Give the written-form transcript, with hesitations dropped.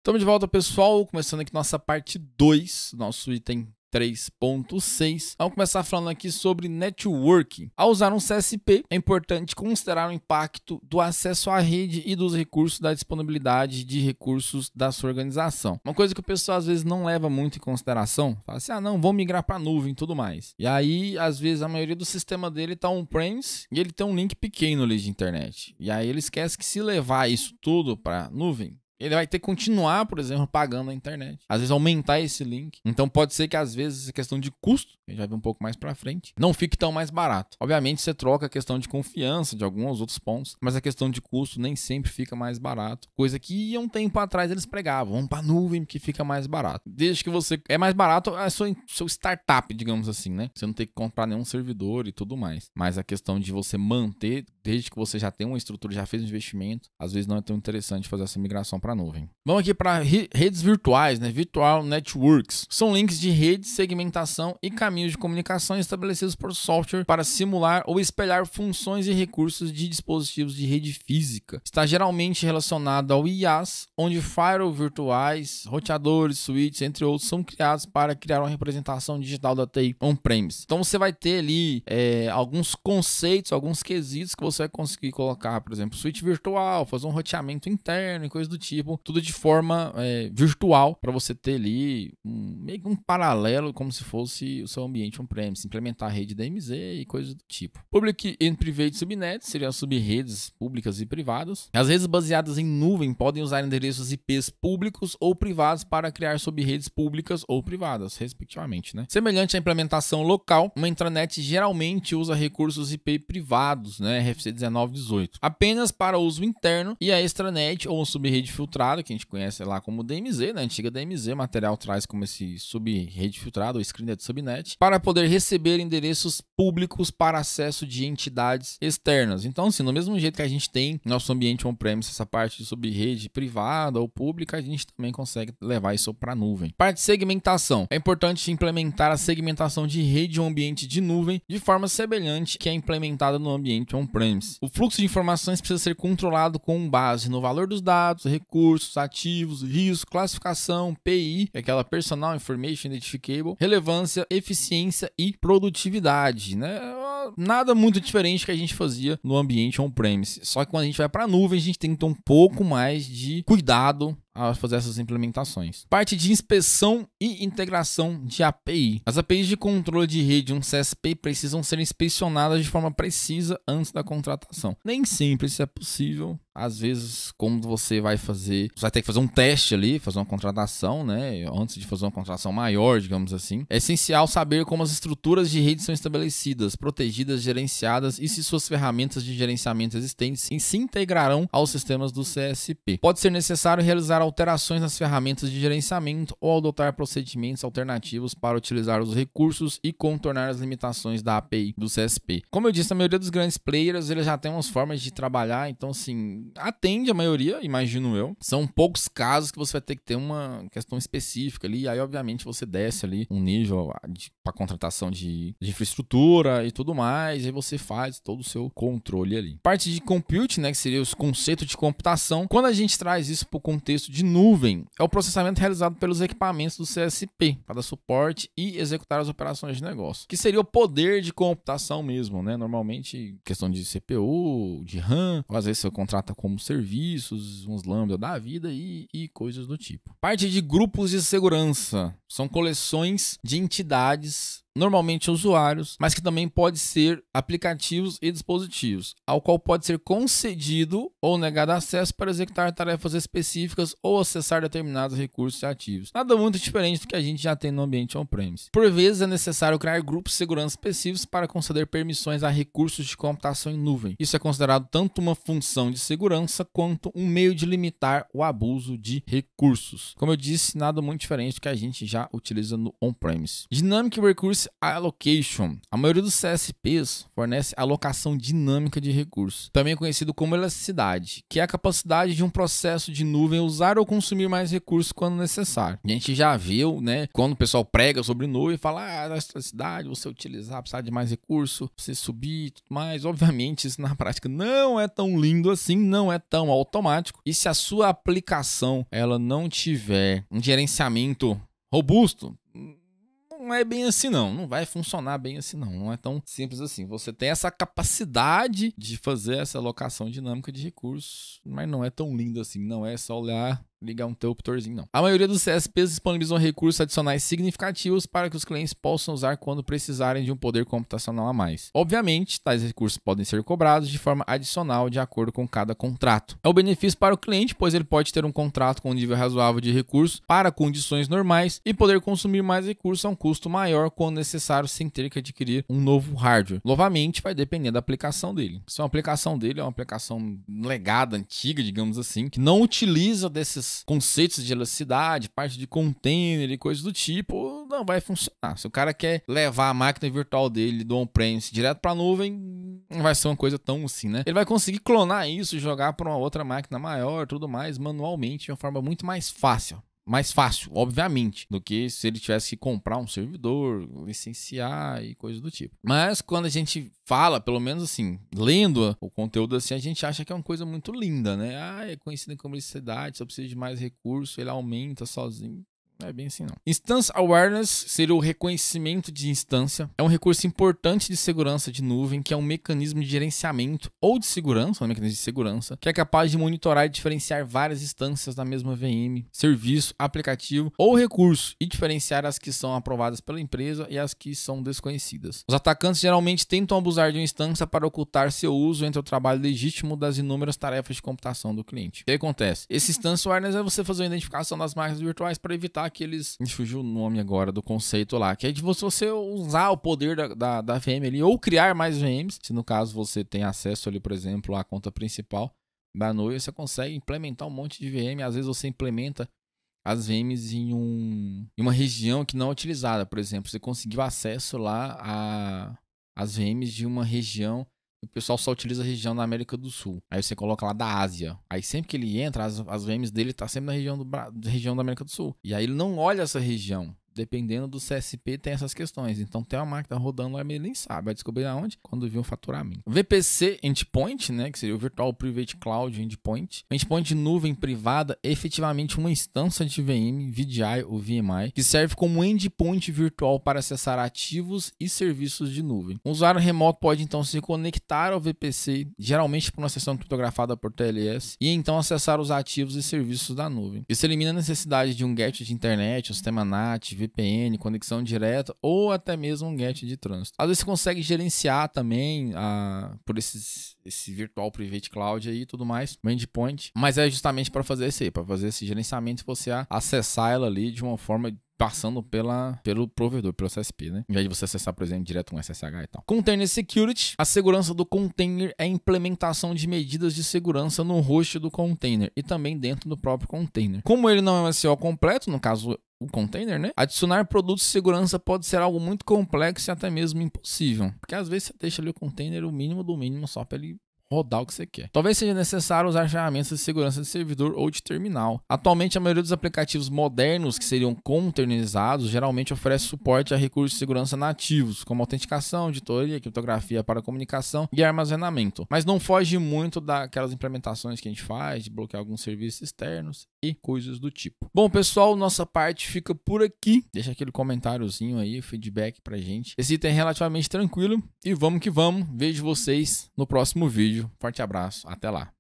Estamos de volta, pessoal, começando aqui nossa parte 2, nosso item 3.6. Vamos começar falando aqui sobre networking. Ao usar um CSP, é importante considerar o impacto do acesso à rede e dos recursos da disponibilidade de recursos da sua organização. Uma coisa que o pessoal às vezes não leva muito em consideração, fala assim, não, vou migrar para a nuvem e tudo mais. E aí, às vezes, a maioria do sistema dele está on-premise e ele tem um link pequeno ali de internet. E aí ele esquece que se levar isso tudo para a nuvem, ele vai ter que continuar, por exemplo, pagando a internet. Às vezes aumentar esse link. Então pode ser que às vezes a questão de custo, a gente vai ver um pouco mais pra frente, não fique tão mais barato. Obviamente você troca a questão de confiança de alguns outros pontos, mas a questão de custo nem sempre fica mais barato. Coisa que um tempo atrás eles pregavam, vamos pra nuvem que fica mais barato. Desde que você... É mais barato a seu startup, digamos assim, né? Você não tem que comprar nenhum servidor e tudo mais. Mas a questão de você manter, desde que você já tem uma estrutura, já fez um investimento, às vezes não é tão interessante fazer essa migração para nuvem. Vamos aqui para redes virtuais, né? Virtual Networks. São links de rede, segmentação e caminhos de comunicação estabelecidos por software para simular ou espelhar funções e recursos de dispositivos de rede física. Está geralmente relacionado ao IaaS, onde firewalls virtuais, roteadores, switches, entre outros, são criados para criar uma representação digital da TI on-premise. Então você vai ter ali alguns conceitos, alguns quesitos que você vai conseguir colocar, por exemplo, switch virtual, fazer um roteamento interno e coisa do tipo. Tudo de forma virtual, para você ter ali meio que um paralelo, como se fosse o seu ambiente on-premise, implementar a rede DMZ e coisas do tipo. Public and Private Subnets seriam subredes públicas e privadas. As redes baseadas em nuvem podem usar endereços IPs públicos ou privados para criar subredes públicas ou privadas, respectivamente, né? Semelhante à implementação local, uma intranet geralmente usa recursos IP privados, né? RFC 1918, apenas para uso interno, e a extranet ou subrede filtrada, que a gente conhece lá como DMZ, né? Antiga DMZ, material traz como esse subrede filtrado, ou screened subnet, para poder receber endereços públicos para acesso de entidades externas. Então, assim, no mesmo jeito que a gente tem no nosso ambiente on-premise essa parte de subrede privada ou pública, a gente também consegue levar isso para a nuvem. Parte de segmentação. É importante implementar a segmentação de rede ou ambiente de nuvem de forma semelhante que é implementada no ambiente on-premise. O fluxo de informações precisa ser controlado com base no valor dos dados, recursos, ativos, risco, classificação, PI, que é aquela Personal Information Identifiable, relevância, eficiência e produtividade, né? Nada muito diferente que a gente fazia no ambiente on-premise. Só que quando a gente vai para a nuvem, a gente tem que ter um pouco mais de cuidado a fazer essas implementações. Parte de inspeção e integração de API. As APIs de controle de rede, um CSP, precisam ser inspecionadas de forma precisa antes da contratação. Nem sempre isso é possível. Às vezes, como você vai fazer, você vai ter que fazer um teste ali, fazer uma contratação, né? Antes de fazer uma contratação maior, digamos assim. É essencial saber como as estruturas de rede são estabelecidas, protegidas, gerenciadas e se suas ferramentas de gerenciamento existentes se integrarão aos sistemas do CSP. Pode ser necessário realizar alterações nas ferramentas de gerenciamento ou adotar procedimentos alternativos para utilizar os recursos e contornar as limitações da API do CSP. Como eu disse, a maioria dos grandes players eles já tem umas formas de trabalhar, então assim, atende a maioria, imagino eu. São poucos casos que você vai ter que ter uma questão específica ali, aí obviamente você desce ali um nível para contratação de infraestrutura e tudo mais, e você faz todo o seu controle ali. Parte de compute, né, que seria os conceitos de computação. Quando a gente traz isso para o contexto de nuvem, é o processamento realizado pelos equipamentos do CSP para dar suporte e executar as operações de negócio, que seria o poder de computação mesmo, né? Normalmente questão de CPU, de RAM, ou às vezes você contrata como serviços, uns lambda da vida e coisas do tipo. Parte de grupos de segurança são coleções de entidades, normalmente usuários, mas que também pode ser aplicativos e dispositivos, ao qual pode ser concedido ou negado acesso para executar tarefas específicas ou acessar determinados recursos ativos. Nada muito diferente do que a gente já tem no ambiente on-premise. Por vezes é necessário criar grupos de segurança específicos para conceder permissões a recursos de computação em nuvem. Isso é considerado tanto uma função de segurança quanto um meio de limitar o abuso de recursos. Como eu disse, nada muito diferente do que a gente já utiliza no on-premise. Dynamic Recursive Resource Allocation. A maioria dos CSPs fornece alocação dinâmica de recursos, também conhecido como elasticidade, que é a capacidade de um processo de nuvem usar ou consumir mais recursos quando necessário. A gente já viu, né, quando o pessoal prega sobre nuvem e fala, elasticidade, você utilizar, precisar de mais recurso, você subir e tudo mais. Obviamente, isso na prática não é tão lindo assim, não é tão automático. E se a sua aplicação ela não tiver um gerenciamento robusto, não é bem assim não vai funcionar bem assim não é tão simples assim. Você tem essa capacidade de fazer essa alocação dinâmica de recursos, mas não é tão lindo assim, não é só olhar, ligar um interruptorzinho, não. A maioria dos CSPs disponibilizam recursos adicionais significativos para que os clientes possam usar quando precisarem de um poder computacional a mais. Obviamente, tais recursos podem ser cobrados de forma adicional de acordo com cada contrato. É um benefício para o cliente, pois ele pode ter um contrato com um nível razoável de recursos para condições normais e poder consumir mais recursos a um custo maior quando necessário, sem ter que adquirir um novo hardware. Novamente, vai depender da aplicação dele. Se uma aplicação dele é uma aplicação legada, antiga, digamos assim, que não utiliza desses conceitos de elasticidade, parte de container e coisas do tipo, não vai funcionar. Se o cara quer levar a máquina virtual dele do on-premise direto para a nuvem, não vai ser uma coisa tão assim, né? Ele vai conseguir clonar isso, jogar para uma outra máquina maior, tudo mais, manualmente, de uma forma muito mais fácil. Mais fácil, obviamente, do que se ele tivesse que comprar um servidor, licenciar e coisas do tipo. Mas quando a gente fala, pelo menos assim, lendo o conteúdo assim, a gente acha que é uma coisa muito linda, né? É conhecido como elasticidade, só precisa de mais recurso, ele aumenta sozinho. Não é bem assim, não. Instance Awareness seria o reconhecimento de instância. É um recurso importante de segurança de nuvem, que é um mecanismo de gerenciamento ou de segurança, um mecanismo de segurança, que é capaz de monitorar e diferenciar várias instâncias da mesma VM, serviço, aplicativo ou recurso, e diferenciar as que são aprovadas pela empresa e as que são desconhecidas. Os atacantes geralmente tentam abusar de uma instância para ocultar seu uso entre o trabalho legítimo das inúmeras tarefas de computação do cliente. O que acontece? Esse Instance Awareness é você fazer uma identificação das máquinas virtuais para evitar aqueles... Me fugiu o nome agora do conceito lá, que é de você usar o poder da VM ali, ou criar mais VMs, se no caso você tem acesso ali, por exemplo, à conta principal da nuvem, você consegue implementar um monte de VM, às vezes você implementa as VMs em uma região que não é utilizada, por exemplo, você conseguiu acesso lá às VMs de uma região. O pessoal só utiliza a região da América do Sul. Aí você coloca lá da Ásia. Aí sempre que ele entra, as VMs dele tá sempre na região da América do Sul. E aí ele não olha essa região. Dependendo do CSP, tem essas questões. Então tem uma máquina rodando lá, mas ele nem sabe. Vai descobrir aonde? Quando vir um faturamento. VPC Endpoint, né, que seria o Virtual Private Cloud Endpoint. O endpoint de nuvem privada é efetivamente uma instância de VM, VDI ou VMI, que serve como endpoint virtual para acessar ativos e serviços de nuvem. O usuário remoto pode então se conectar ao VPC, geralmente por uma sessão criptografada por TLS, e então acessar os ativos e serviços da nuvem. Isso elimina a necessidade de um gateway de internet, um sistema NAT, VPN, conexão direta ou até mesmo um gateway de trânsito. Às vezes você consegue gerenciar também por esse Virtual Private Cloud aí e tudo mais, o endpoint, mas é justamente para fazer isso aí, para fazer esse gerenciamento e você acessar ela ali de uma forma passando pelo provedor, pelo CSP, né? Em vez de você acessar, por exemplo, direto um SSH e tal. Container Security. A segurança do container é a implementação de medidas de segurança no host do container e também dentro do próprio container. Como ele não é um SEO completo, no caso o container, né? Adicionar produtos de segurança pode ser algo muito complexo e até mesmo impossível. Porque às vezes você deixa ali o container o mínimo do mínimo só para ele rodar o que você quer. Talvez seja necessário usar ferramentas de segurança de servidor ou de terminal. Atualmente, a maioria dos aplicativos modernos que seriam containerizados geralmente oferece suporte a recursos de segurança nativos, como autenticação, auditoria, criptografia para comunicação e armazenamento. Mas não foge muito daquelas implementações que a gente faz, de bloquear alguns serviços externos e coisas do tipo. Bom, pessoal, nossa parte fica por aqui. Deixa aquele comentáriozinho aí, feedback pra gente. Esse item é relativamente tranquilo e vamos que vamos. Vejo vocês no próximo vídeo. Forte abraço, até lá.